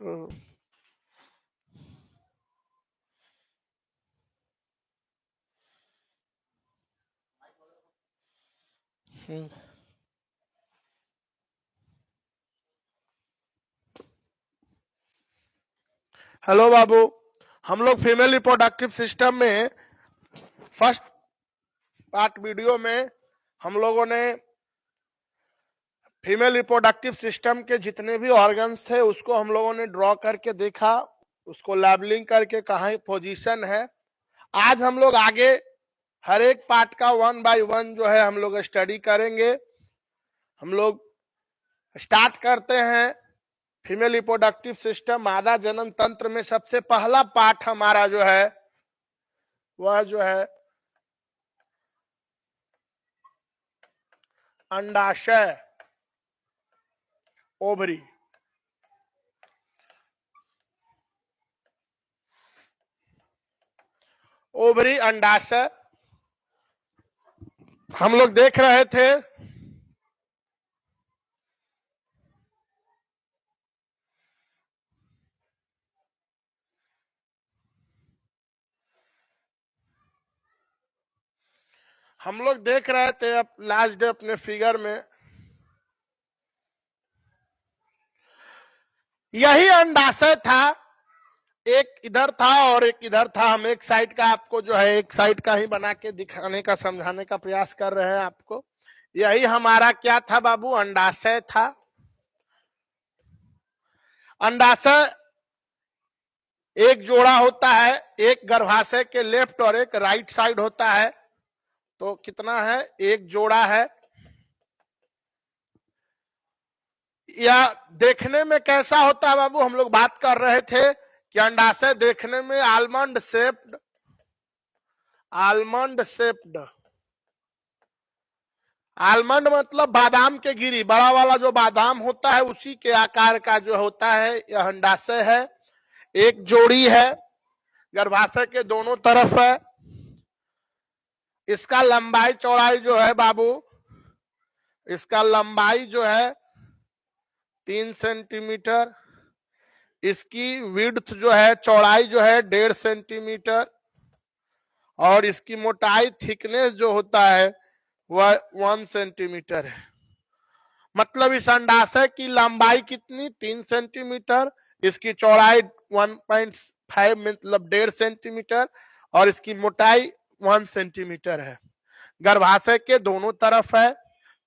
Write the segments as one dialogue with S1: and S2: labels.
S1: तो हेलो बाबू, हम लोग फीमेल रिप्रोडक्टिव सिस्टम में फर्स्ट पार्ट वीडियो में हम लोगों ने फीमेल रिप्रोडक्टिव सिस्टम के जितने भी ऑर्गन्स थे उसको हम लोगों ने ड्रॉ करके देखा, उसको लेबलिंग करके कहाँ पोजीशन है। आज हम लोग आगे हर एक पार्ट का 1 बाय 1 जो है हम लोग स्टडी करेंगे। हम लोग स्टार्ट करते हैं फीमेल रिप्रोडक्टिव सिस्टम मादा जनन तंत्र में। सबसे पहला पार्ट हमारा जो है वह जो है अंडाशय, ओवरी। ओवरी, अंडाशय हम लोग देख रहे थे। हम लोग देख रहे थे अब लास्ट डे अपने फिगर में, यही अंडाशय था। एक इधर था और एक इधर था। हम एक साइड का आपको जो है एक साइड का ही बना के दिखाने का, समझाने का प्रयास कर रहे हैं आपको। यही हमारा क्या था बाबू, अंडाशय था। अंडाशय एक जोड़ा होता है, एक गर्भाशय के लेफ्ट और एक राइट साइड होता है। तो कितना है, एक जोड़ा है। या देखने में कैसा होता है बाबू, हम लोग बात कर रहे थे कि अंडाशय देखने में almond shaped, almond shaped. Almond मतलब बादाम के गिरी, बड़ा वाला जो बादाम होता है उसी के आकार का जो होता है यह अंडाशय है। एक जोड़ी है, गर्भाशय के दोनों तरफ है। इसका लंबाई चौड़ाई जो है बाबू, इसका लंबाई जो है 3 सेंटीमीटर। इसकी विड्थ जो है, चौड़ाई जो है 1.5 सेंटीमीटर। और इसकी मोटाई, थिकनेस जो होता है वह 1 सेंटीमीटर है। मतलब इस अंडाशय की लंबाई कितनी, 3 सेंटीमीटर। इसकी चौड़ाई 1.5 मतलब 1.5 सेंटीमीटर और इसकी मोटाई 1 सेंटीमीटर है। गर्भाशय के दोनों तरफ है,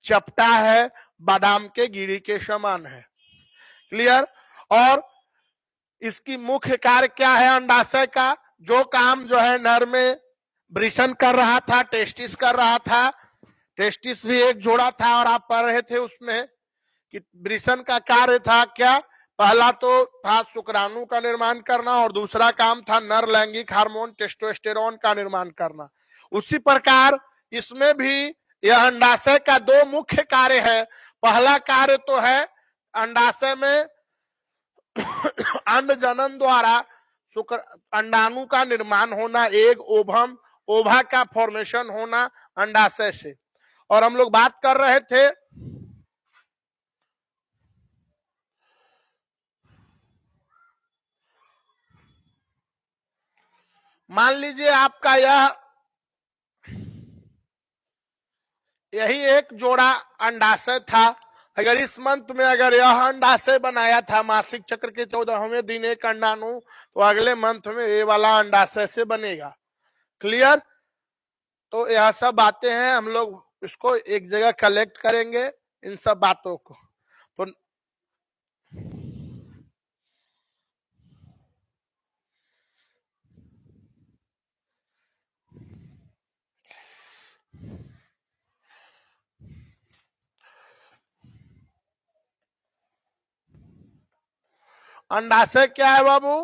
S1: चपटा है, बादाम के गिरी के समान है। क्लियर। और इसकी मुख्य कार्य क्या है अंडाशय का, जो काम जो है नर में वृषण कर रहा था, टेस्टिस कर रहा था। टेस्टिस भी एक जोड़ा था और आप पढ़ रहे थे उसमें कि वृषण का कार्य था क्या, पहला तो था शुक्राणु का निर्माण करना और दूसरा काम था नर लैंगिक हार्मोन टेस्टोस्टेरोन का निर्माण करना। उसी प्रकार इसमें भी यह अंडाशय का 2 मुख्य कार्य है। पहला कार्य तो है अंडाशय में अंड जनन द्वारा शुक्र अंडाणु का निर्माण होना, एक ओवम, ओभा का फॉर्मेशन होना अंडाशय से। और हम लोग बात कर रहे थे मान लीजिए आपका यही एक जोड़ा अंडाशय था। अगर इस मंथ में अगर यह अंडाशय बनाया था मासिक चक्र के 14वें दिन एक अंडाणु, तो अगले मंथ में ये वाला अंडाशय से बनेगा। क्लियर। तो यह सब बातें हैं, हम लोग इसको एक जगह कलेक्ट करेंगे इन सब बातों को। तो अंडाशय क्या है बाबू,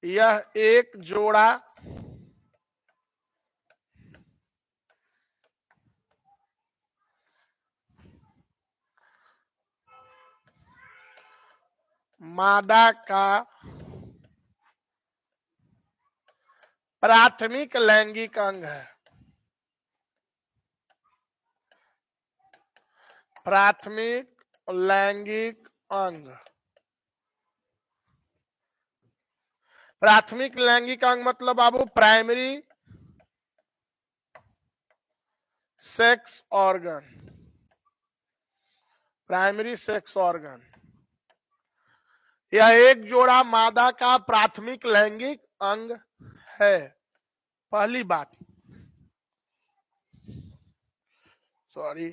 S1: यह एक जोड़ा मादा का प्राथमिक लैंगिक अंग है। प्राथमिक लैंगिक अंग। प्राथमिक लैंगिक अंग मतलब बाबू primary sex organ. Primary sex organ यह एक जोड़ा मादा का प्राथमिक लैंगिक अंग है। पहली बात, सॉरी,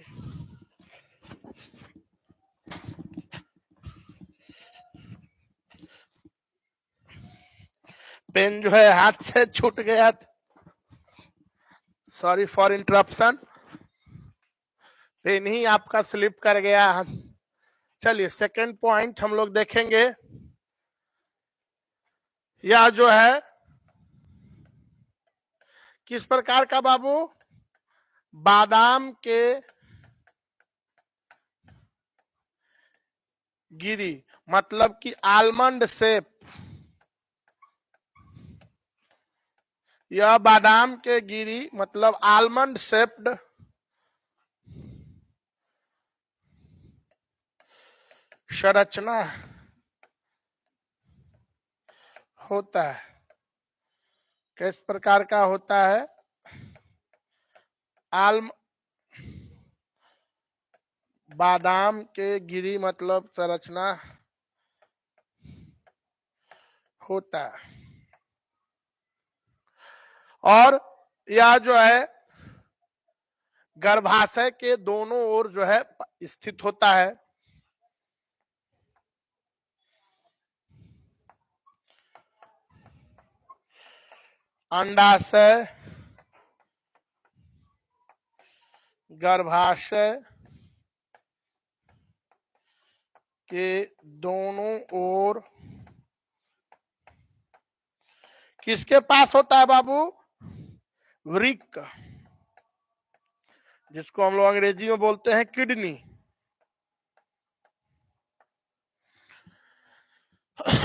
S1: पेन जो है हाथ से छूट गया, सॉरी फॉर इंटरप्शन, पेन ही आपका स्लिप कर गया। चलिए सेकंड पॉइंट हम लोग देखेंगे। यह जो है किस प्रकार का बाबू, बादाम के गिरी मतलब कि आलमंड शेप। यह बादाम के गिरी मतलब आलमंड शेप्ड संरचना होता है। किस प्रकार का होता है? बादाम के गिरी मतलब संरचना होता है। और यह जो है गर्भाशय के दोनों ओर जो है स्थित होता है। अंडाशय, गर्भाशय के दोनों ओर किसके पास होता है बाबू? वृक्क, जिसको हम लोग अंग्रेजी में बोलते हैं किडनी।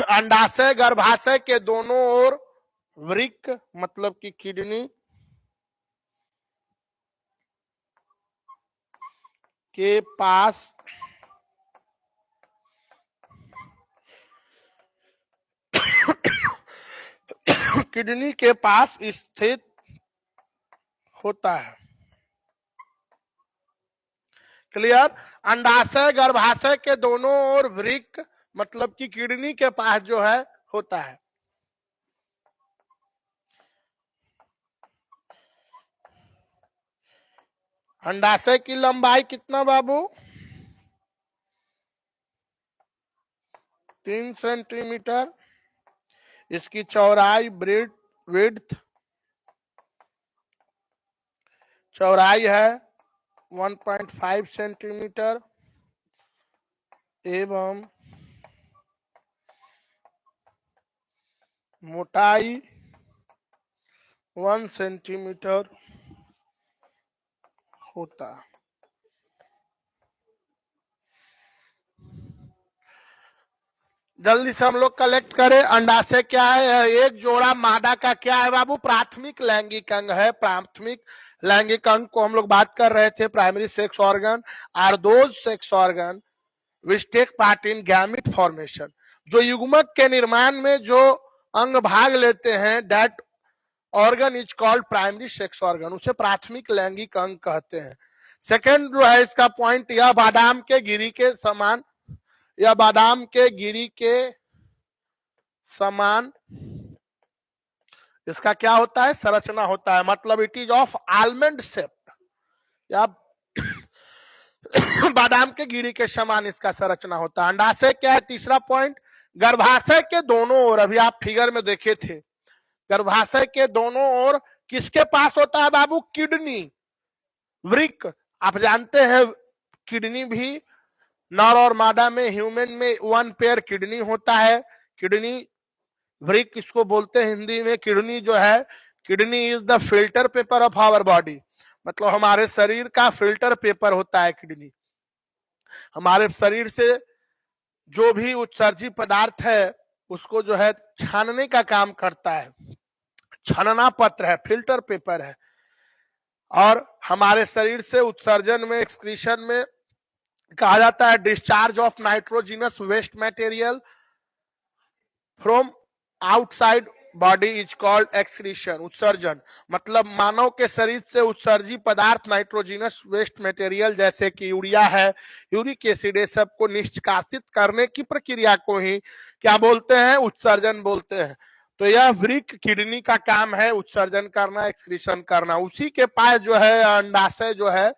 S1: अंडाशय गर्भाशय के दोनों ओर वृक्क मतलब कि किडनी के पास किडनी के पास स्थित होता है। क्लियर? अंडाशय गर्भाशय के दोनों ओर वृक्क मतलब कि किडनी के पास जो है होता है। अंडाशय की लंबाई कितना बाबू? 3 सेंटीमीटर। इसकी चौड़ाई विड्थ चौड़ाई है 1.5 सेंटीमीटर एवं मोटाई 1 सेंटीमीटर होता। जल्दी से हम लोग कलेक्ट करें। अंडाशय क्या है? एक जोड़ा मादा का क्या है बाबू? प्राथमिक लैंगिक अंग है। प्राथमिक लैंगिक अंग को हम लोग बात कर रहे थे primary sex organ. Are those sex organ which take part in gamete formation. जो युग्मक के निर्माण में जो अंग भाग लेते हैं, that organ is called primary sex organ. उसे प्राथमिक लैंगिक अंग कहते हैं। सेकेंड जो है इसका पॉइंट, यह बादाम के गिरी के समान, यह बादाम के गिरी के समान इसका क्या होता है? संरचना होता है। मतलब it is of almond shape, या बादाम के गिरी के समान इसका संरचना होता है। अंडाशय क्या है? तीसरा पॉइंट, गर्भाशय के दोनों ओर, अभी आप फिगर में देखे थे, गर्भाशय के दोनों ओर किसके पास होता है बाबू? किडनी, वृक्क। आप जानते हैं किडनी भी नर और मादा में, ह्यूमन में 1 पेयर किडनी होता है। किडनी वृक्क इसको बोलते हैं हिंदी में। किडनी जो है, kidney is the filter paper of our body. मतलब हमारे शरीर का फिल्टर पेपर होता है किडनी। हमारे शरीर से जो भी उत्सर्जित पदार्थ है उसको जो है छानने का काम करता है। छानना पत्र है, फिल्टर पेपर है। और हमारे शरीर से उत्सर्जन में, एक्सक्रीशन में कहा जाता है discharge of nitrogenous waste material from outside body is called excretion, उत्सर्जन। मतलब मानव के शरीर से उत्सर्जित पदार्थ नाइट्रोजिनस वेस्ट मटेरियल जैसे कि यूरिया है, यूरिक एसिड, सबको निष्कासित करने की प्रक्रिया को ही क्या बोलते हैं, उत्सर्जन बोलते हैं। तो यह वृक्क किडनी का काम है उत्सर्जन करना, एक्सक्रीशन करना। उसी के पास जो है अंडाशय जो है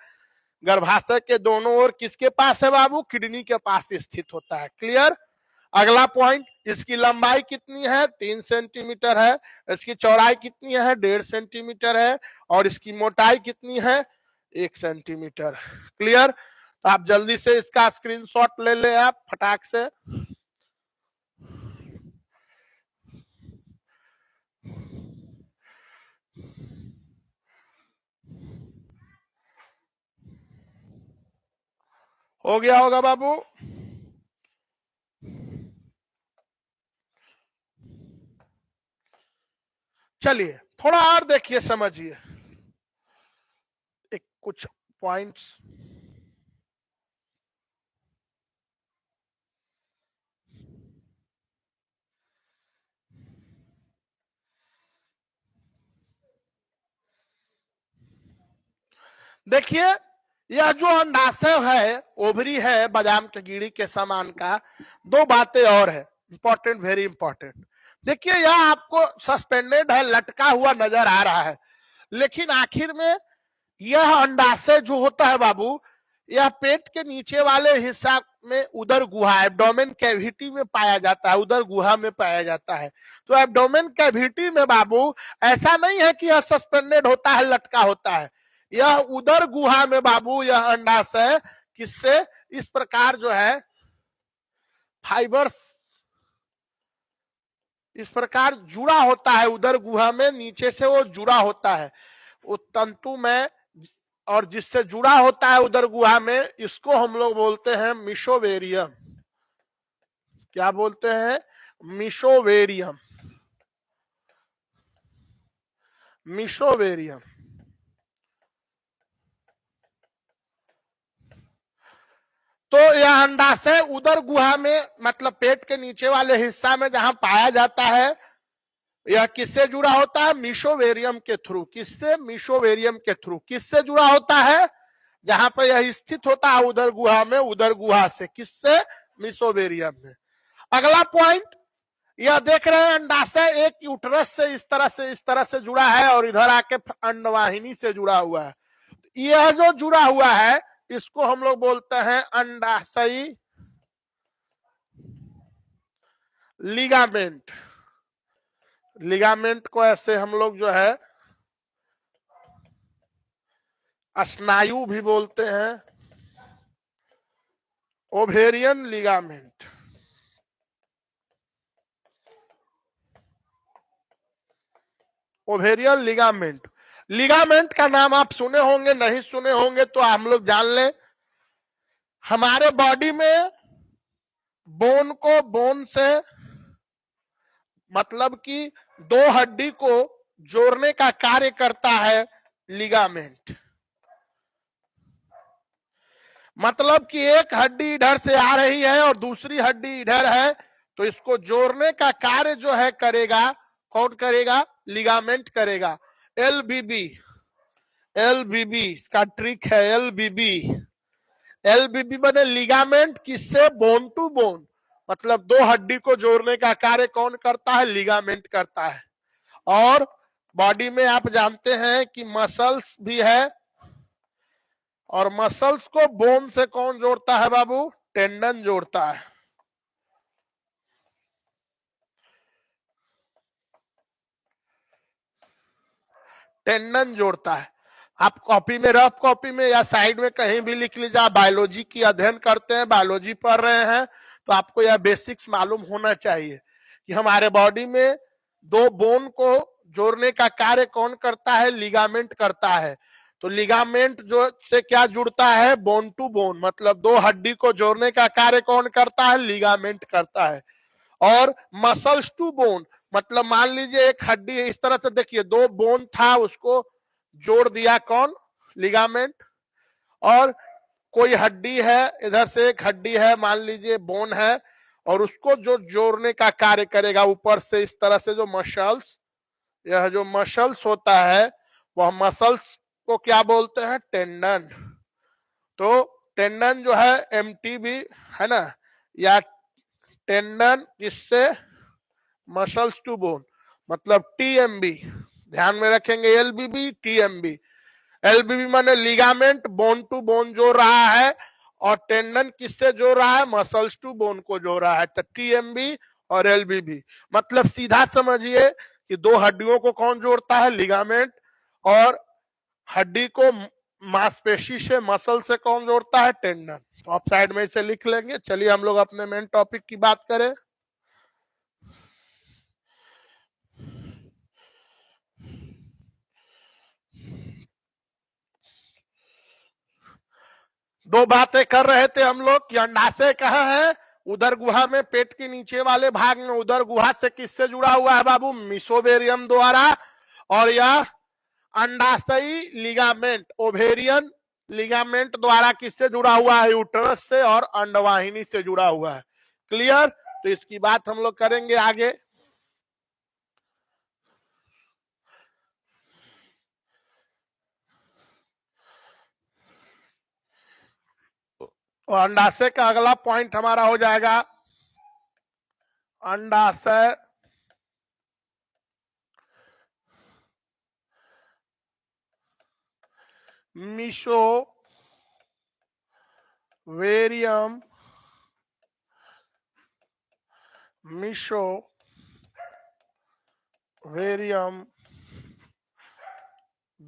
S1: गर्भाशय के दोनों ओर किसके पास है बाबू, किडनी के पास स्थित होता है। क्लियर। अगला पॉइंट, इसकी लंबाई कितनी है, 3 सेंटीमीटर है। इसकी चौड़ाई कितनी है, 1.5 सेंटीमीटर है। और इसकी मोटाई कितनी है, 1 सेंटीमीटर। क्लियर। तो आप जल्दी से इसका स्क्रीनशॉट ले ले आप फटाक से। हो गया होगा बाबू। चलिए थोड़ा और देखिए, समझिए एक कुछ पॉइंट्स। देखिए यह जो अंडाशय है, ओवरी है बादाम के गिरी के समान का, दो बातें और है इंपॉर्टेंट, वेरी इंपॉर्टेंट। देखिए यह आपको सस्पेंडेड है, लटका हुआ नजर आ रहा है, लेकिन आखिर में यह अंडाशय जो होता है बाबू, यह पेट के नीचे वाले हिस्सा में उदर गुहा, एब्डोमेन कैविटी में पाया जाता है, उदर गुहा में पाया जाता है। तो एब्डोमेन कैविटी में बाबू ऐसा नहीं है कि यह सस्पेंडेड होता है, लटका होता है। यह उदर गुहा में बाबू यह अंडाशय किससे इस प्रकार जो है फाइबर्स इस प्रकार जुड़ा होता है, उदर गुहा में नीचे से वो जुड़ा होता है वो तंतु में, और जिससे जुड़ा होता है उदर गुहा में, इसको हम लोग बोलते हैं मिशोवेरियम। क्या बोलते हैं, मिशोवेरियम, मिशोवेरियम। तो यह अंडाशय उदर गुहा में, मतलब पेट के नीचे वाले हिस्सा में जहां पाया जाता है, यह किससे जुड़ा होता है, मिशोवेरियम के थ्रू। किससे, मिशोवेरियम के थ्रू। किससे जुड़ा होता है, जहां पर यह स्थित होता है उदर गुहा में, उदर गुहा से किससे, मिशोवेरियम में। अगला पॉइंट, यह देख रहे हैं अंडाशय एक यूट्रस से इस तरह से जुड़ा है और इधर आके अंडवाहिनी से जुड़ा हुआ है। यह जो जुड़ा हुआ है इसको हम लोग बोलते हैं अंडाशयी लिगामेंट। लिगामेंट को ऐसे हम लोग जो है स्नायु भी बोलते हैं, ovarian ligament. Ovarian ligament, ligament का नाम आप सुने होंगे, नहीं सुने होंगे तो हम लोग जान लें। हमारे बॉडी में बोन को, बोन से मतलब कि दो हड्डी को जोड़ने का कार्य करता है लिगामेंट। मतलब कि एक हड्डी इधर से आ रही है और दूसरी हड्डी इधर है, तो इसको जोड़ने का कार्य जो है करेगा, कौन करेगा, लिगामेंट करेगा। एलबीबी, एलबीबी इसका ट्रिक है, एलबीबी। एलबीबी बने लिगामेंट, किससे, बोन टू बोन, मतलब दो हड्डी को जोड़ने का कार्य कौन करता है, लिगामेंट करता है। और बॉडी में आप जानते हैं कि मसल्स भी है, और मसल्स को बोन से कौन जोड़ता है बाबू, टेंडन जोड़ता है। टेंडन जोड़ता है। आप कॉपी में, रफ कॉपी में या साइड में कहीं भी लिख लीजिए। आप बायोलॉजी की अध्ययन करते हैं, बायोलॉजी पढ़ रहे हैं, तो आपको यह बेसिक्स मालूम होना चाहिए कि हमारे बॉडी में दो बोन को जोड़ने का कार्य कौन करता है, लिगामेंट करता है। तो लिगामेंट जो से क्या जुड़ता है, बोन टू बोन, मतलब दो हड्डी को जोड़ने का कार्य कौन करता है, लिगामेंट करता है। और मसल्स टू बोन, मतलब मान लीजिए एक हड्डी इस तरह से, देखिए दो बोन था उसको जोड़ दिया कौन, लिगामेंट। और कोई हड्डी है, इधर से एक हड्डी है, मान लीजिए बोन है, और उसको जो जोड़ने का कार्य करेगा ऊपर से इस तरह से जो मसल्स, यह जो मसल्स होता है वह मसल्स को क्या बोलते हैं? टेंडन। तो टेंडन जो है एमटीबी है ना, या टेंडन इससे मसल्स टू बोन, मतलब टीएमबी, ध्यान में रखेंगे, एलबीबी टीएमबी। एलबीबी माने लिगामेंट बोन टू बोन जोड़ रहा है, और टेंडन किससे जोड़ रहा है? मसल्स टू बोन को जोड़ रहा है। तो टीएमबी और एलबीबी, मतलब सीधा समझिए कि दो हड्डियों को कौन जोड़ता है? लिगामेंट। और हड्डी को मांसपेशी से, मसल से कौन जोड़ता है? टेंडन। तो आप साइड में इसे लिख लेंगे। चलिए हम लोग अपने मेन टॉपिक की बात करें। दो बातें कर रहे थे हम लोग कि अंडाशय कहाँ है? उदर गुहा में, पेट के नीचे वाले भाग में। उदर गुहा से किससे जुड़ा हुआ है बाबू? मिसोवेरियम द्वारा। और यह अंडाशयी लिगामेंट, ओवेरियन लिगामेंट द्वारा किससे जुड़ा हुआ है? यूट्रस से और अंडवाहिनी से जुड़ा हुआ है। क्लियर? तो इसकी बात हम लोग करेंगे आगे। और अंडाशय का अगला पॉइंट हमारा हो जाएगा अंडाशय मिसोवेरियम, मिसोवेरियम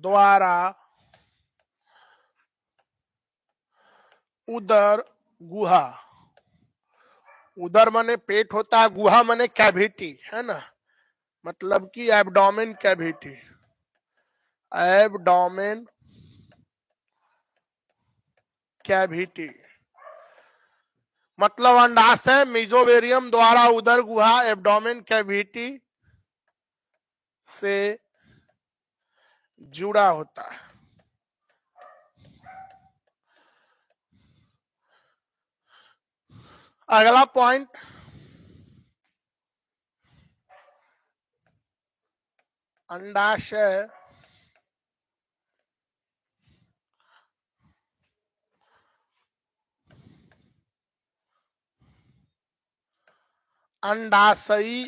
S1: द्वारा उदर गुहा, उदर माने पेट होता है, गुहा माने कैविटी है ना, मतलब कि एब्डोमेन कैविटी, एब्डोमेन कैविटी, मतलब अंडाशय मिसोवेरियम द्वारा उदर गुहा, एब्डोमेन कैविटी से जुड़ा होता है। अगला पॉइंट, अंडाशय अंडाशयी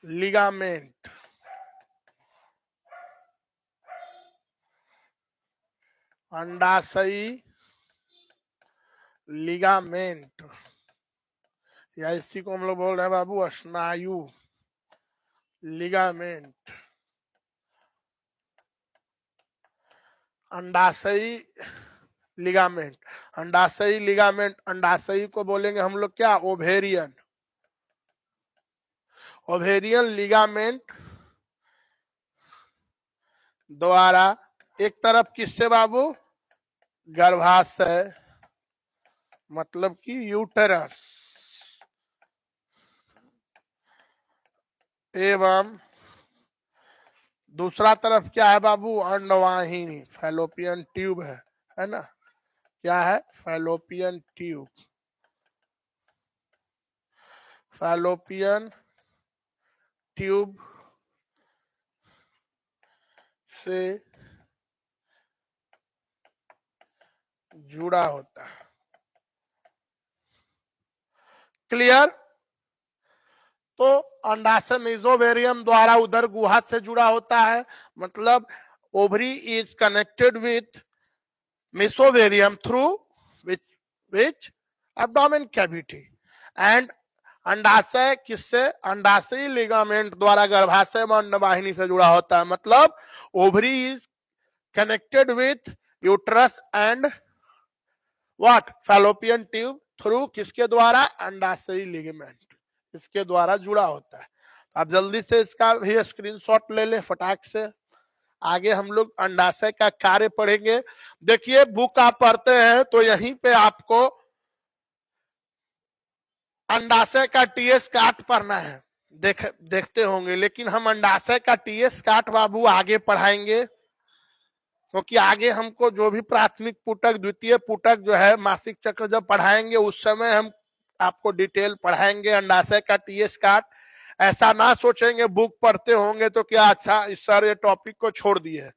S1: लिगामेंट, अंडाशयी लिगामेंट, या इसी को हम लोग बोल रहे हैं बाबू स्नायु लिगामेंट, अंडाशयी लिगामेंट। अंडाशयी लिगामेंट, अंडाशयी को बोलेंगे हम लोग क्या? ओवेरियन, ओवेरियन लिगामेंट द्वारा एक तरफ किससे बाबू? गर्भाशय, मतलब कि यूटेरस, एवं दूसरा तरफ क्या है बाबू? अंडवाहिनी, फैलोपियन ट्यूब है ना, क्या है? फैलोपियन ट्यूब, फैलोपियन ट्यूब से जुड़ा होता है। क्लियर? तो अंडाशय मिसोवेरियम द्वारा उदर गुहा से जुड़ा होता है, मतलब ovary is connected with mesovarium through which abdomen cavity, and अंडाशय किससे? अंडाशयी लिगामेंट द्वारा गर्भाशय व अंडवाहिनी से जुड़ा होता है, मतलब ovary is connected with uterus and what? Fallopian tube through किसके द्वारा? अंडाशयी लिगामेंट, इसके द्वारा जुड़ा होता है। आप जल्दी से इसका भी स्क्रीनशॉट ले लें फटाक से। आगे हम लोग अंडाशय का कार्य पढ़ेंगे। देखिए बुक आप पढ़ते हैं तो यहीं पे आपको अंडाशय का टीएस काट पढ़ना है, देखते होंगे, लेकिन हम अंडाशय का टीएस काट बाबू आगे पढ़ाएंगे। क्योंकि आगे हमको जो भी प्राथमिक पुटक द्वितीय पुटक जो है मासिक चक्र जब पढ़ाएंगे उस समय हम आपको डिटेल पढ़ाएंगे अंडाशय का टीएस काट। ऐसा ना सोचेंगे बुक पढ़ते होंगे तो क्या अच्छा इस सर ये टॉपिक को छोड़ दिए है।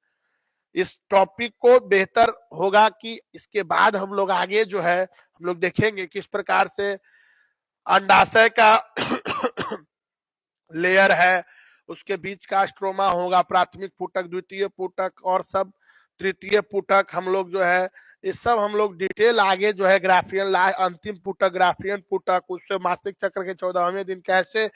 S1: इस टॉपिक को बेहतर होगा कि इसके बाद हम लोग आगे जो है हम लोग देखेंगे किस प्रकार से अंडाशय का लेयर है, उसके बीच का स्ट्रोमा होगा, प्राथमिक पुटक द्वितीय पुटक और सब तृतीय पुटक हम लोग जो है ये सब हम लोग डिटेल आगे जो है ग्राफियन अंतिम पुटक ग्राफियन पुटक उससे मासिक चक्र के 14वें दिन कैसे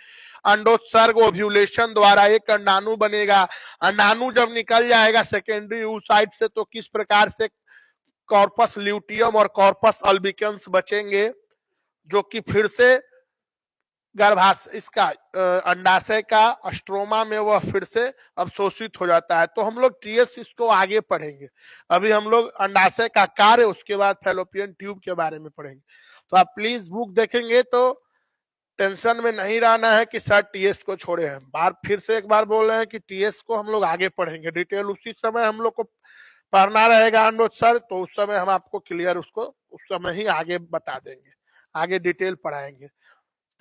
S1: अंडोत्सर्ग ओव्यूलेशन द्वारा एक अंडाणु बनेगा, अंडाणु जब निकल जाएगा सेकेंडरी oocyte से तो किस प्रकार से कॉर्पस ल्यूटियम और कॉर्पस अल्बिकेंस बचेंगे जो कि फिर से इसका अंडाशय का स्ट्रोमा में वह फिर से अवशोषित हो जाता है। तो हम लोग टीएस इसको आगे पढ़ेंगे। अभी हम लोग अंडाशय का कार्य उसके बाद फैलोपियन ट्यूब के बारे में पढ़ेंगे। तो आप प्लीज बुक देखेंगे तो टेंशन में नहीं रहना है कि सर टीएस को छोड़े हैं। फिर से एक बार बोल रहे हैं कि टीएस को हम लोग आगे पढ़ेंगे डिटेल, उसी समय हम लोग को पढ़ना रहेगा अंडोत्सर्ग, तो उस समय हम आपको क्लियर उसको उस समय ही आगे बता देंगे, आगे डिटेल पढ़ाएंगे।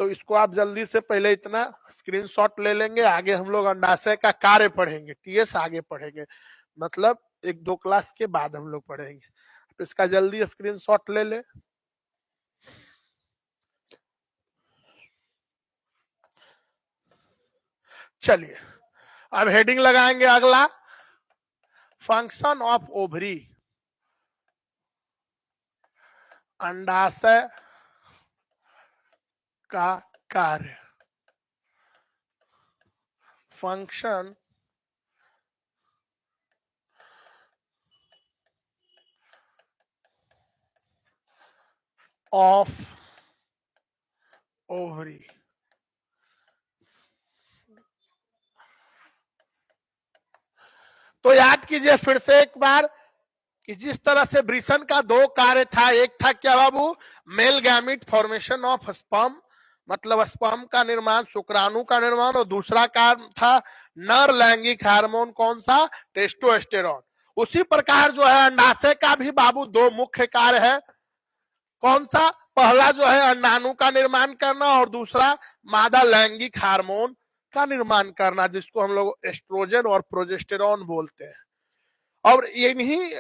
S1: तो इसको आप जल्दी से पहले इतना स्क्रीनशॉट ले लेंगे। आगे हम लोग अंडाशय का कार्य पढ़ेंगे, टीएस आगे पढ़ेंगे, मतलब 1-2 क्लास के बाद हम लोग पढ़ेंगे। आप इसका जल्दी स्क्रीनशॉट ले ले। चलिए अब हेडिंग लगाएंगे अगला, फंक्शन ऑफ ओवरी, अंडाशय का कार्य, फंक्शन ऑफ ओवरी। तो याद कीजिए फिर से एक बार कि जिस तरह से वृषण का 2 कार्य था, एक था क्या बाबू, male gamete formation of sperm, मतलब स्पर्म का निर्माण, शुक्राणु का निर्माण, और दूसरा कार्य था नर लैंगिक हार्मोन, कौन सा, टेस्टोस्टेरोन। उसी प्रकार जो है अंडाशय का भी बाबू 2 मुख्य कार्य है, कौन सा, पहला जो है अंडाणु का निर्माण करना और दूसरा मादा लैंगिक हार्मोन का निर्माण करना, जिसको हम लोग एस्ट्रोजन और प्रोजेस्टेरॉन बोलते हैं। और इन्हीं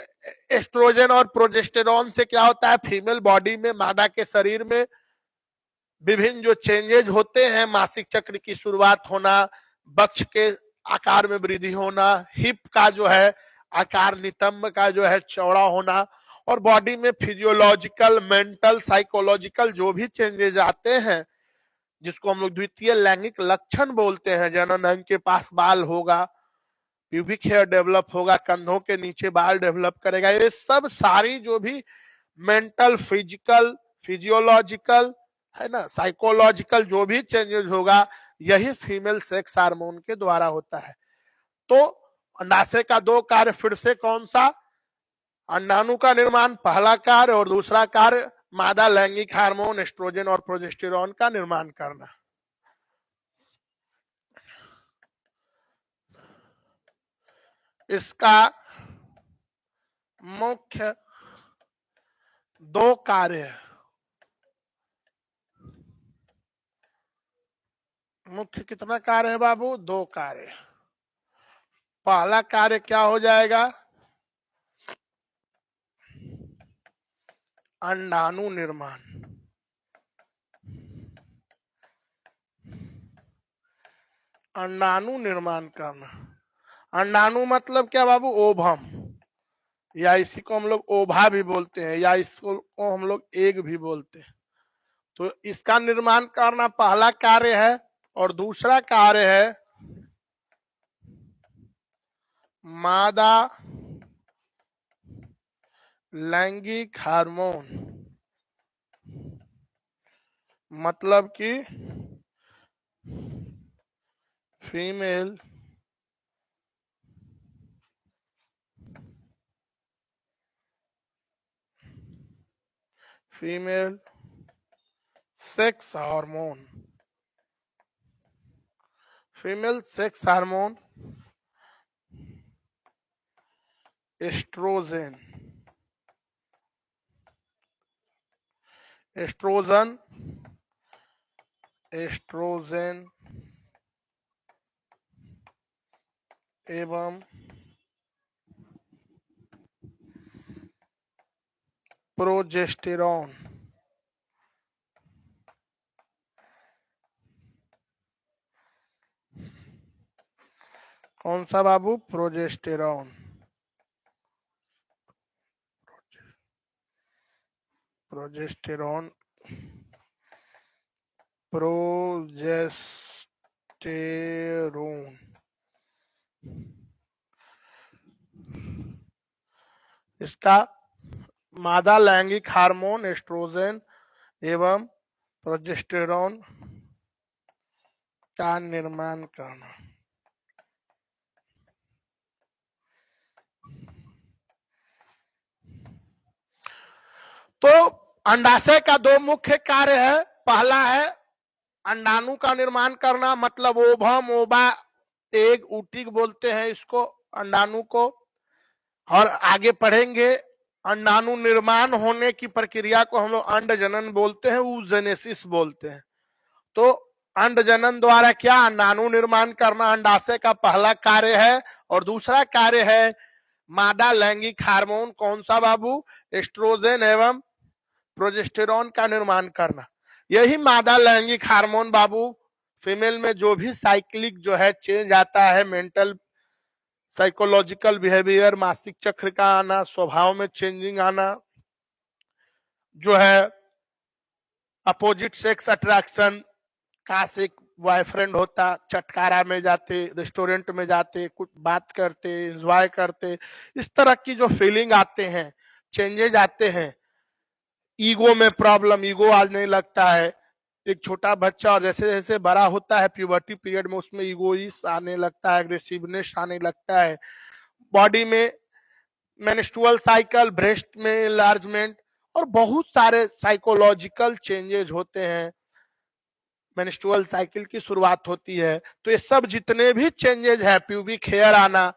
S1: एस्ट्रोजन और प्रोजेस्टेरॉन से क्या होता है, फीमेल बॉडी में, मादा के शरीर में विभिन्न जो चेंजेज होते हैं, मासिक चक्र की शुरुआत होना, वक्ष के आकार में वृद्धि होना, हिप का जो है आकार, नितंब का जो है चौड़ा होना, और बॉडी में फिजियोलॉजिकल, मेंटल, साइकोलॉजिकल जो भी चेंजेज आते हैं, जिसको हम लोग द्वितीय लैंगिक लक्षण बोलते हैं। जनन अंग के पास बाल होगा, प्यूबिक हेयर डेवलप होगा, कंधों के नीचे बाल डेवलप करेगा, ये सब सारी जो भी मेंटल, फिजिकल, फिजियोलॉजिकल है ना, साइकोलॉजिकल जो भी चेंजेस होगा, यही फीमेल सेक्स हार्मोन के द्वारा होता है। तो अंडाशय का 2 कार्य फिर से कौन सा, अंडाणु का निर्माण पहला कार्य, और दूसरा कार्य मादा लैंगिक हार्मोन एस्ट्रोजन और प्रोजेस्टेरॉन का निर्माण करना। इसका मुख्य 2 कार्य है, मुख्य कितना कार्य है बाबू, 2 कार्य। पहला कार्य क्या हो जाएगा, अंडाणु निर्माण, अंडाणु निर्माण करना। अंडाणु मतलब क्या बाबू, ओभम, या इसी को हम लोग ओभा भी बोलते हैं, या इसको हम लोग एग भी बोलते हैं। तो इसका निर्माण करना पहला कार्य है, और दूसरा कार्य है मादा लैंगिक हार्मोन, मतलब कि female sex hormone, female sex hormone estrogen, estrogen, estrogen एवं प्रोजेस्टेरॉन। कौन सा बाबू? प्रोजेस्टेरॉन। प्रोजेस्टेरॉन, प्रोजेस्टेरोन, इसका मादा लैंगिक हार्मोन एस्ट्रोजन एवं प्रोजेस्टेरॉन का निर्माण करना। तो अंडाशय का दो मुख्य कार्य है। पहला है अंडाणु का निर्माण करना, मतलब ओवम, ओवा, एग, ऊटिक बोलते हैं इसको, अंडाणु को। और आगे पढ़ेंगे अंडाणु निर्माण होने की प्रक्रिया को हम लोग अंड जनन बोलते हैं, ऊजेनेसिस बोलते हैं। तो अंड जनन द्वारा क्या? अंडाणु निर्माण करना अंडाशय का पहला कार्य है। और दूसरा कार्य है मादा लैंगिक हार्मोन, कौन सा बाबू? एस्ट्रोजन एवं प्रोजेस्टेरॉन का निर्माण करना। यही मादा लैंगिक हार्मोन बाबू फीमेल में जो भी साइक्लिक जो है चेंज आता है, मेंटल साइकोलॉजिकल बिहेवियर, मासिक चक्र का आना, स्वभाव में चेंजिंग आना, जो है अपोजिट सेक्स अट्रैक्शन, काश एक बॉयफ्रेंड होता, चटकारा में जाते, रेस्टोरेंट में जाते, कुछ बात करते, एंजॉय करते, इस तरह की जो फीलिंग आते हैं, चेंजेज आते हैं। ईगो में प्रॉब्लम, ईगो आज नहीं लगता है। एक छोटा बच्चा और जैसे जैसे बड़ा होता है प्यूबर्टी पीरियड में, उसमें ईगोइस आने लगता है, एग्रेसिवनेस आने लगता है। बॉडी में मेंस्ट्रुअल साइकिल, ब्रेस्ट में एनलार्जमेंट और बहुत सारे साइकोलॉजिकल चेंजेस होते हैं। मेंस्ट्रुअल साइकिल की शुरुआत होती है। तो ये सब जितने भी चेंजेस है, प्यूबिक हेयर आना,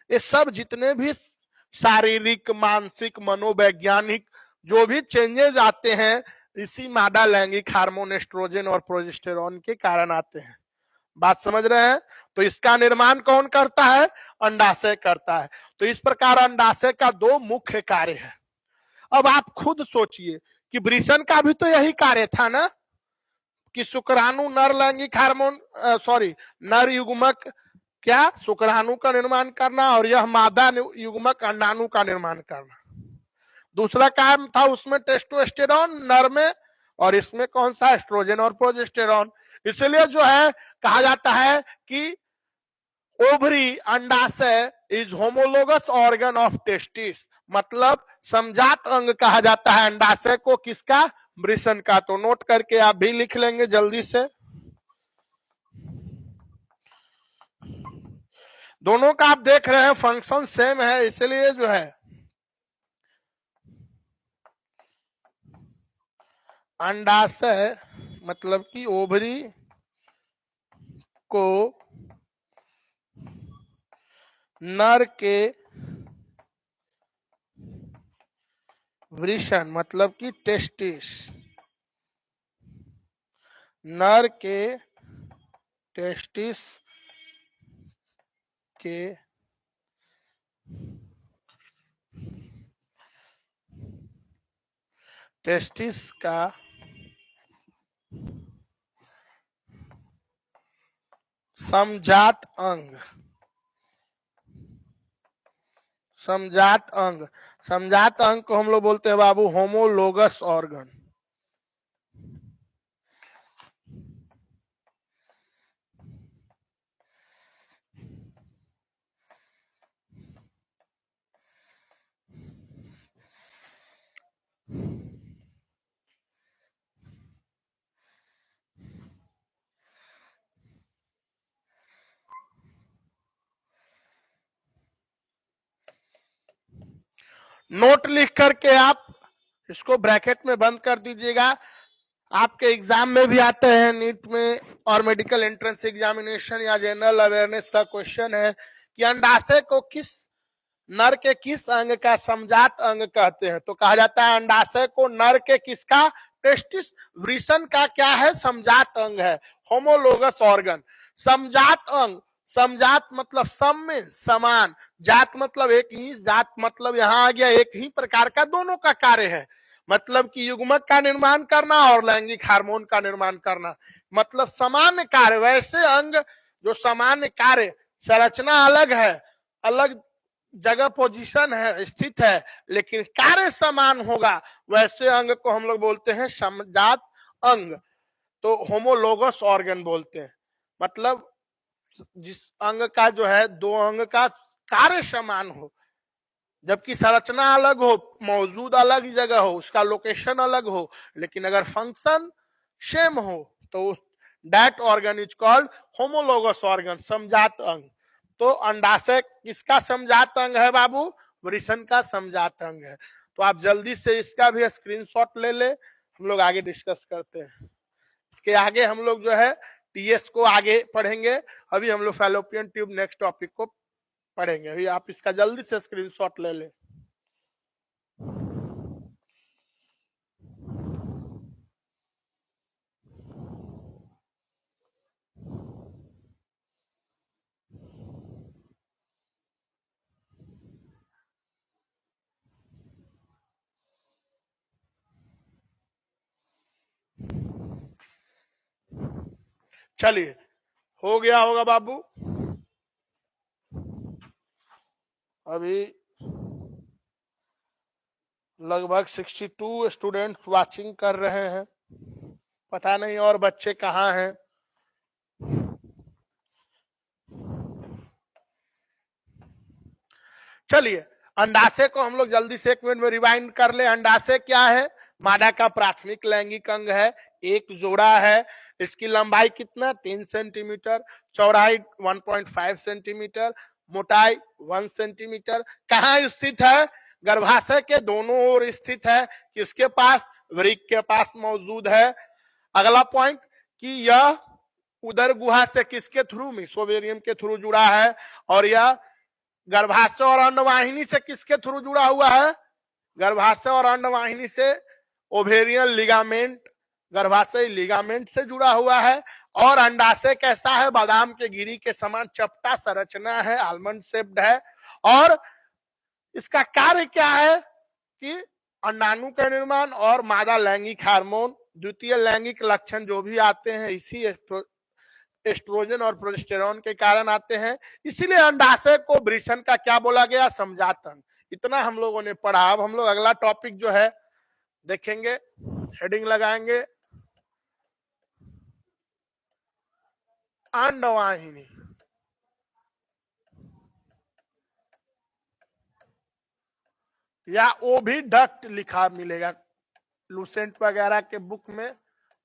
S1: ये सब जितने भी शारीरिक, मानसिक, मनोवैज्ञानिक जो भी चेंजेस आते हैं, इसी मादा लैंगिक हार्मोन एस्ट्रोजन और प्रोजेस्टेरॉन के कारण आते हैं। बात समझ रहे हैं? तो इसका निर्माण कौन करता है? अंडाशय करता है। तो इस प्रकार अंडाशय का दो मुख्य कार्य है। अब आप खुद सोचिए कि वृषण का भी तो यही कार्य था ना, कि शुक्राणु नर लैंगिक हार्मोन, सॉरी, नर युग्मक क्या शुक्राणु का निर्माण करना, और यह मादा युग्मक अंडाणु का निर्माण करना। दूसरा काम था उसमें टेस्टोस्टेरॉन नर में, और इसमें कौन सा? एस्ट्रोजन और प्रोजेस्टेरॉन। इसलिए जो है कहा जाता है कि ओवरी, अंडाशय is homologous organ of testis, मतलब समजात अंग कहा जाता है अंडाशय को। किसका? वृषण का। तो नोट करके आप भी लिख लेंगे जल्दी से। दोनों का आप देख रहे हैं फंक्शन सेम है, इसलिए जो है अंडाशय मतलब कि ओवरी को नर के वृषण मतलब कि टेस्टिस, नर के टेस्टिस के टेस्टिस का समजात अंग, समजात अंग, समजात अंग को हम लोग बोलते हैं बाबू होमोलोगस ऑर्गन। नोट लिख करके आप इसको ब्रैकेट में बंद कर दीजिएगा। आपके एग्जाम में भी आते हैं, नीट में और मेडिकल एंट्रेंस एग्जामिनेशन या जनरल अवेयरनेस का क्वेश्चन है कि अंडाशय को किस नर के किस अंग का समजात अंग कहते हैं? तो कहा जाता है अंडाशय को नर के किसका? टेस्टिस। वृषण का क्या है? समजात अंग है, होमोलोगस ऑर्गन। समजात अंग, समजात मतलब सम में समान, जात मतलब एक ही, जात मतलब यहां आ गया एक ही प्रकार का, दोनों का कार्य है, मतलब कि युग्मक का निर्माण करना और लैंगिक हार्मोन का निर्माण करना, मतलब समान कार्य। वैसे अंग जो सामान्य कार्य, संरचना अलग है, अलग जगह पोजीशन है, स्थित है, लेकिन कार्य समान होगा, वैसे अंग को हम लोग बोलते हैं समजात अंग। तो होमोलोगस ऑर्गन बोलते हैं, मतलब जिस अंग का जो है दो अंग का कार्य समान हो, जबकि संरचना अलग हो, मौजूद अलग जगह हो, उसका लोकेशन अलग हो, लेकिन अगर फंक्शन सेम हो तो that organ is called homologous organ, समजात अंग। तो अंडाशय किसका समजात अंग है बाबू? वृषण का समजात अंग है। तो आप जल्दी से इसका भी स्क्रीनशॉट ले ले, हम लोग आगे डिस्कस करते हैं। इसके आगे हम लोग जो है टीएस को आगे पढ़ेंगे, अभी हम लोग फैलोपियन ट्यूब नेक्स्ट टॉपिक को पढ़ेंगे। अभी आप इसका जल्दी से स्क्रीनशॉट ले ले। चलिए, हो गया होगा बाबू। अभी लगभग 62 स्टूडेंट वाचिंग कर रहे हैं, पता नहीं और बच्चे कहाँ हैं। चलिए, अंडाशय को हम लोग जल्दी से 1 मिनट में रिवाइंड कर ले। अंडाशय क्या है? मादा का प्राथमिक लैंगिक अंग है, एक जोड़ा है। इसकी लंबाई कितना? 3 सेंटीमीटर, चौड़ाई 1.5 सेंटीमीटर, मोटाई 1 सेंटीमीटर। कहाँ स्थित है? गर्भाशय के दोनों ओर स्थित है, किसके पास? वृक्क के पास मौजूद है। अगला पॉइंट कि यह उदर गुहा से किसके थ्रू? मीसोवेरियम के थ्रू जुड़ा है। और यह गर्भाशय और अंडवाहिनी से किसके थ्रू जुड़ा हुआ है? गर्भाशय और अंडवाहिनी से ओवेरियन लिगामेंट, गर्भाशय लिगामेंट से जुड़ा हुआ है। और अंडाशय कैसा है? बादाम के गिरी के समान चपटा संरचना है, आलमंड शेप्ड है। और इसका कार्य क्या है कि अंडाणु का निर्माण और मादा लैंगिक हार्मोन, द्वितीय लैंगिक लक्षण जो भी आते हैं इसी एस्ट्रोजन और प्रोजेस्टेरॉन के कारण आते हैं। इसीलिए अंडाशय को वृषण का क्या बोला गया? समजात अंग। इतना हम लोगों ने पढ़ा। अब हम लोग अगला टॉपिक जो है देखेंगे, हेडिंग लगाएंगे अंडवाहिनी। या ओविडक्ट लिखा मिलेगा लूसेंट वगैरह के बुक में,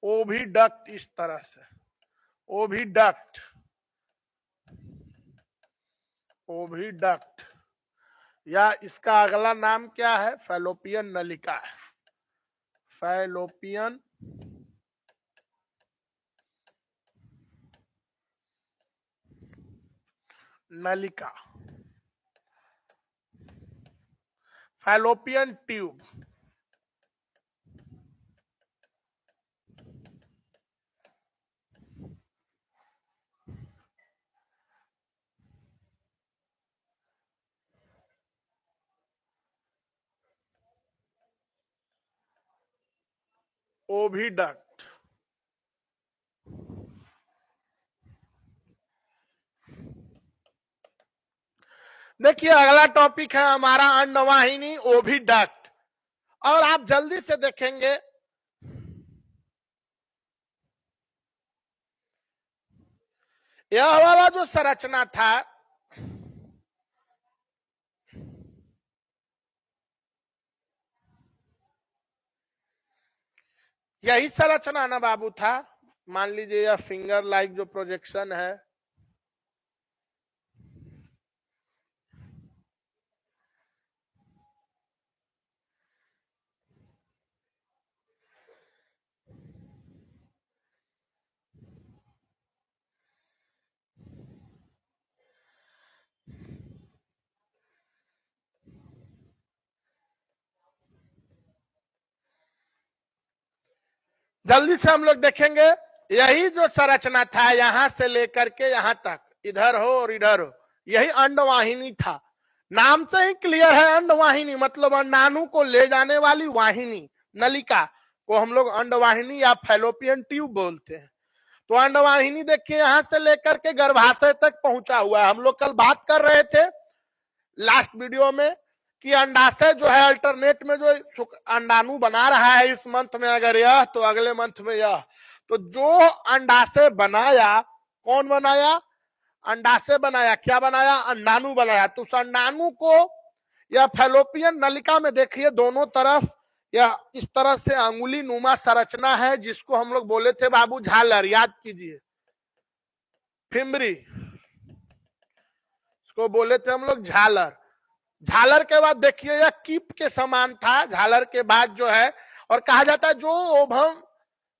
S1: ओविडक्ट इस तरह से, ओविडक्ट, ओविडक्ट। या इसका अगला नाम क्या है? फैलोपियन नलिका है, फैलोपियन नलिका, फैलोपियन ट्यूब। ओविडक्ट। देखिए अगला टॉपिक है हमारा अंडवाहिनी, ओविडक्ट। और आप जल्दी से देखेंगे यह वाला जो संरचना था, यही संरचना ना बाबू था। मान लीजिए यह फिंगर लाइक जो प्रोजेक्शन है, जल्दी से हम लोग देखेंगे, यही जो संरचना था यहां से लेकर के यहां तक, इधर हो और इधर हो, यही अंडवाहिनी था। नाम से ही क्लियर है, अंडवाहिनी मतलब अंडाणु को ले जाने वाली वाहिनी, नलिका को हम लोग अंडवाहिनी या फैलोपियन ट्यूब बोलते हैं। तो अंडवाहिनी देखिए यहां से लेकर के गर्भाशय तक पहुंचा हुआ है। हम लोग कल बात कर रहे थे लास्ट वीडियो में कि अंडाशय जो है अल्टरनेट में जो अंडाणु बना रहा है, इस मंथ में अगर यह तो अगले मंथ में यह, तो जो अंडाशय बनाया, कौन बनाया? अंडाशय बनाया। क्या बनाया? अंडाणु बनाया। तो उस अंडाणु को या फैलोपियन नलिका में देखिए दोनों तरफ या इस तरह से अंगुली नुमा संरचना है, जिसको हम लोग बोले थे बाबू झालर, याद कीजिए, फिम्बरी, इसको बोले थे हम लोग झालर। झालर के बाद देखिए यह कीप के समान था, झालर के बाद जो है, और कहा जाता है जो ओभम,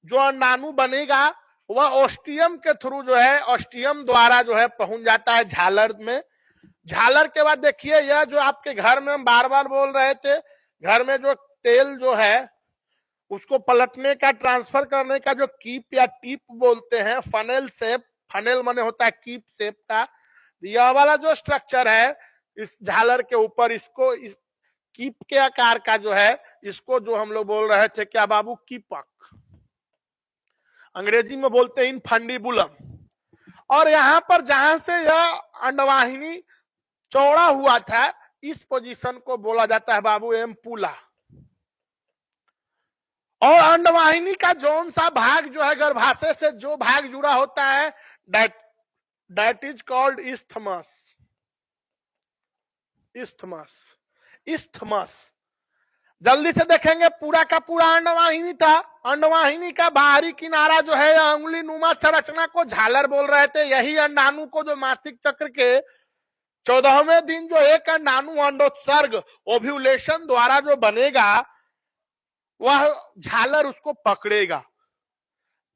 S1: जो अंडाणु बनेगा वह ऑस्टियम के थ्रू जो है, ऑस्टियम द्वारा जो है पहुंच जाता है झालर में। झालर के बाद देखिए यह जो आपके घर में हम बार बार बोल रहे थे, घर में जो तेल जो है उसको पलटने का, ट्रांसफर करने का जो कीप या टीप बोलते हैं, फनेल शेप, फनेल माने होता है कीप शेप का, यह वाला जो स्ट्रक्चर है इस झालर के ऊपर, इसको कीप के आकार का जो है, इसको जो हम लोग बोल रहे थे क्या बाबू? कीपक, अंग्रेजी में बोलते हैं इनफंडिबुलम। और यहां पर जहां से यह अंडवाहिनी चौड़ा हुआ था, इस पोजीशन को बोला जाता है बाबू एम्पुला। और अंडवाहिनी का जौन सा भाग जो है, गर्भाशय से जो भाग जुड़ा होता है, that is called isthmus. Isthmus, isthmus. जल्दी से देखेंगे, पूरा का पूरा अंडवाहिनी था। अंडवाहिनी का बाहरी किनारा जो है अंगुली नुमा संरचना को झालर बोल रहे थे। यही अंडाणु को जो मासिक चक्र के 14वें दिन जो एक अंडाणु अंडोत्सर्ग, ओव्यूलेशन द्वारा जो बनेगा, वह झालर उसको पकड़ेगा।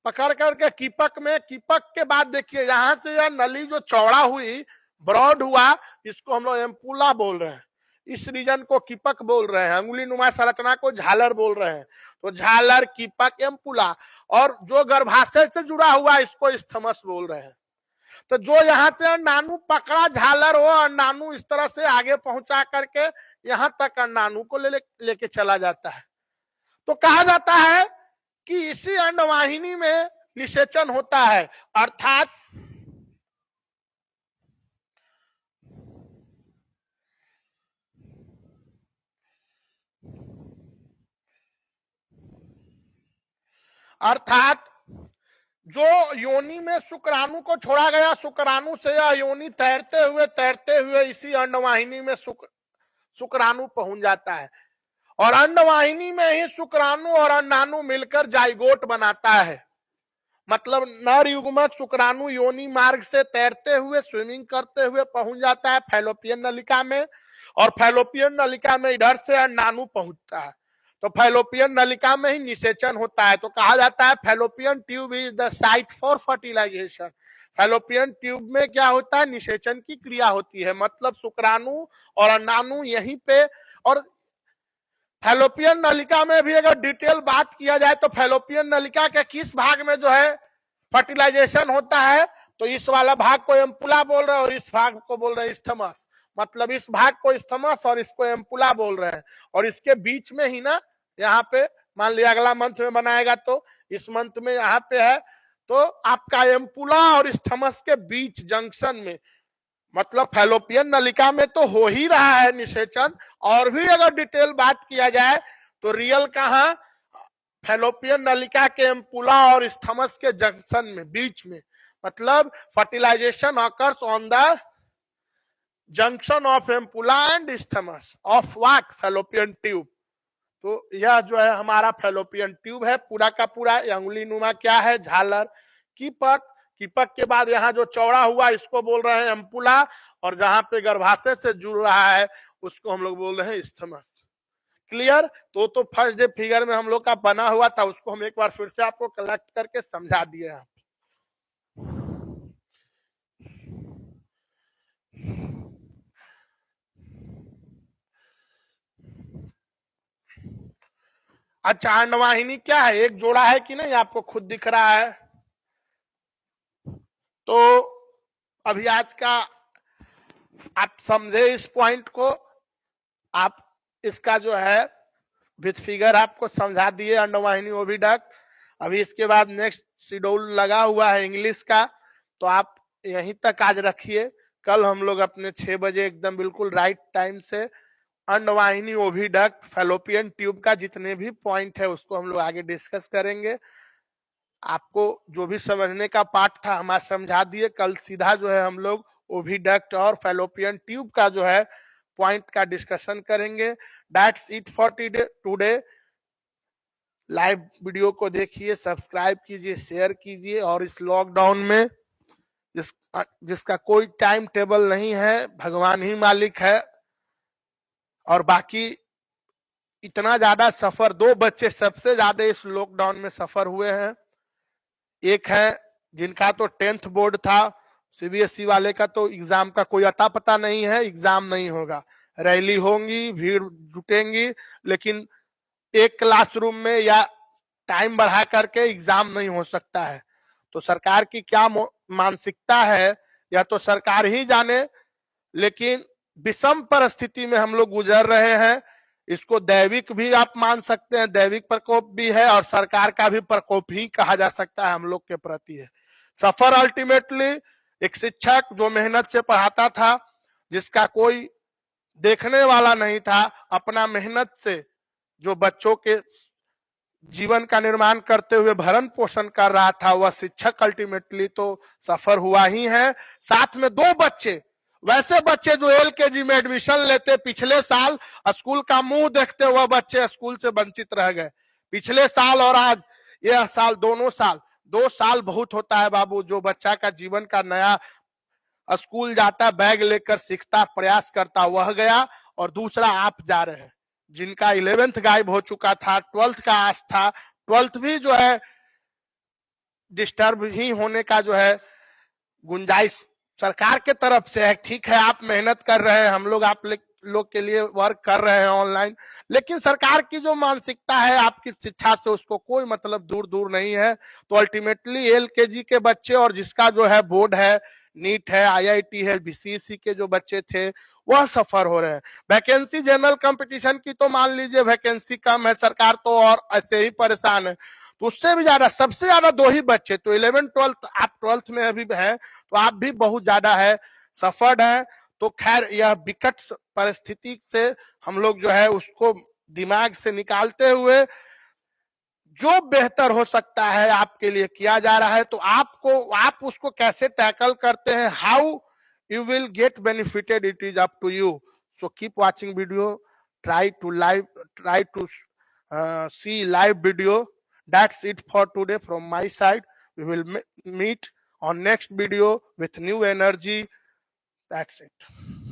S1: पकड़ करके कीपक में, कीपक के बाद देखिए यहां से यह नली जो चौड़ा हुई, ब्रॉड हुआ, इसको हम लोग एम्पुला बोल रहे हैं। इस रीजन को कीपक बोल रहे हैं, अंगुली नुमा संरचना को झालर बोल रहे हैं। तो झालर, कीपक, एम्पुला, और जो गर्भाशय से जुड़ा हुआ इसको इस्थमस बोल रहे हैं। तो जो यहाँ से अंडाणु पकड़ा झालर, वो अंडाणु इस तरह से आगे पहुंचा करके यहां तक अंडाणु को लेके चला जाता है। तो कहा जाता है कि इसी अंडवाहिनी में निषेचन होता है, अर्थात जो योनि में शुक्राणु को छोड़ा गया, शुक्राणु से यह योनि तैरते हुए इसी अंडवाहिनी में शुक्राणु पहुंच जाता है। और अंडवाहिनी में ही शुक्राणु और अंडाणु मिलकर जाइगोट बनाता है। मतलब नर युग्मक शुक्राणु योनि मार्ग से तैरते हुए, स्विमिंग करते हुए पहुंच जाता है फैलोपियन नलिका में, और फैलोपियन नलिका में इधर से अंडाणु पहुंचता है। तो फैलोपियन नलिका में ही निषेचन होता है। तो कहा जाता है fallopian tube is the site for fertilization. Fallopian tube में क्या होता है? निषेचन की क्रिया होती है। मतलब शुक्राणु और अंडाणु यहीं पे, और फैलोपियन नलिका में भी अगर डिटेल बात किया जाए तो फैलोपियन नलिका के किस भाग में जो है फर्टिलाइजेशन होता है, तो इस वाला भाग को एम्पुला बोल रहे हैं और इस भाग को बोल रहे हैं इस्थमस। मतलब इस भाग को इस्थमस और इसको एम्पुला बोल रहे हैं। और इसके बीच में ही ना, यहाँ पे मान लिया अगला मंथ में बनाएगा तो इस मंथ में यहाँ पे है, तो आपका एम्पुला और इस्थमस के बीच जंक्शन में, मतलब फैलोपियन नलिका में तो हो ही रहा है निषेचन। और भी अगर डिटेल बात किया जाए तो रियल कहां? फैलोपियन नलिका के एम्पुला और इस्थमस के जंक्शन में, बीच में। मतलब fertilization occurs on the junction of ampulla and isthmus of what? Fallopian tube. तो यह जो है हमारा फैलोपियन ट्यूब है, पूरा का पूरा। अंगुली नुमा क्या है? झालर। कीपक, कीपक के बाद यहाँ जो चौड़ा हुआ इसको बोल रहे हैं एम्पुला, और जहां पे गर्भाशय से जुड़ रहा है उसको हम लोग बोल रहे हैं इस्थमस। क्लियर? तो फर्स्ट डे फिगर में हम लोग का बना हुआ था, उसको हम एक बार फिर से आपको कलेक्ट करके समझा दिए हैं। अच्छा, अंडवाहिनी क्या है? एक जोड़ा है कि नहीं? आपको खुद दिख रहा है। तो अभी आज का आप समझे इस पॉइंट को, आप इसका जो है विथ फिगर आपको समझा दिए अंडवाहिनी ओविडक्ट। अभी इसके बाद नेक्स्ट शेड्यूल लगा हुआ है इंग्लिश का, तो आप यहीं तक आज रखिए। कल हम लोग अपने 6 बजे एकदम बिल्कुल राइट टाइम से अंडवाहिनी ओविडक्ट फैलोपियन ट्यूब का जितने भी पॉइंट है उसको हम लोग आगे डिस्कस करेंगे। आपको जो भी समझने का पार्ट था हम आज समझा दिए। कल सीधा जो है हम लोग ओविडक्ट और फैलोपियन ट्यूब का जो है पॉइंट का डिस्कशन करेंगे। That's it for today. Live video को देखिए, सब्सक्राइब कीजिए, शेयर कीजिए। और इस लॉकडाउन में जिसका कोई टाइम टेबल नहीं है, भगवान ही मालिक है। और बाकी इतना ज्यादा सफर, 2 बच्चे सबसे ज्यादा इस लॉकडाउन में सफर हुए हैं। एक है जिनका तो 10th बोर्ड था, सीबीएसई वाले का तो एग्जाम का कोई अता पता नहीं है, एग्जाम नहीं होगा। रैली होंगी, भीड़ जुटेंगी, लेकिन एक क्लासरूम में या टाइम बढ़ा करके एग्जाम नहीं हो सकता है। तो सरकार की क्या मानसिकता है या तो सरकार ही जाने, लेकिन विषम परिस्थिति में हम लोग गुजर रहे हैं। इसको दैविक भी आप मान सकते हैं, दैविक प्रकोप भी है और सरकार का भी प्रकोप ही कहा जा सकता है हम लोग के प्रति है। सफर अल्टीमेटली एक शिक्षक जो मेहनत से पढ़ाता था, जिसका कोई देखने वाला नहीं था, अपना मेहनत से जो बच्चों के जीवन का निर्माण करते हुए भरण पोषण कर रहा था, वह शिक्षक अल्टीमेटली तो सफर हुआ ही है। साथ में 2 बच्चे, वैसे बच्चे जो एलकेजी में एडमिशन लेते पिछले साल, स्कूल का मुंह देखते वह बच्चे स्कूल से वंचित रह गए। पिछले साल और आज यह साल, दोनों साल, 2 साल बहुत होता है बाबू। जो बच्चा का जीवन का नया स्कूल जाता, बैग लेकर सीखता, प्रयास करता, वह गया। और दूसरा आप जा रहे हैं, जिनका 11th गायब हो चुका था, 12th का आस था, 12th भी जो है डिस्टर्ब ही होने का जो है गुंजाइश सरकार के तरफ से है। ठीक है, आप मेहनत कर रहे हैं, हम लोग आप लोग के लिए वर्क कर रहे हैं ऑनलाइन, लेकिन सरकार की जो मानसिकता है आपकी शिक्षा से उसको कोई मतलब दूर दूर नहीं है। तो अल्टीमेटली एलकेजी के बच्चे और जिसका जो है बोर्ड है, नीट है, आईआईटी है, बीसीएसई के जो बच्चे थे वह सफर हो रहे हैं। वैकेंसी जनरल कंपटीशन की तो मान लीजिए वैकेंसी कम है, सरकार तो और ऐसे ही परेशान है। तो उससे भी ज्यादा, सबसे ज्यादा 2 ही बच्चे, तो 11 12 आप 12th में अभी है तो आप भी बहुत ज्यादा है सफर्ड है। तो खैर यह विकट परिस्थिति से हम लोग जो है उसको दिमाग से निकालते हुए जो बेहतर हो सकता है आपके लिए किया जा रहा है। तो आप उसको कैसे टैकल करते हैं, how you will get benefited, it is up to you. So keep watching video, try to see live video. That's it for today from my side. We will meet on next video with new energy. That's it.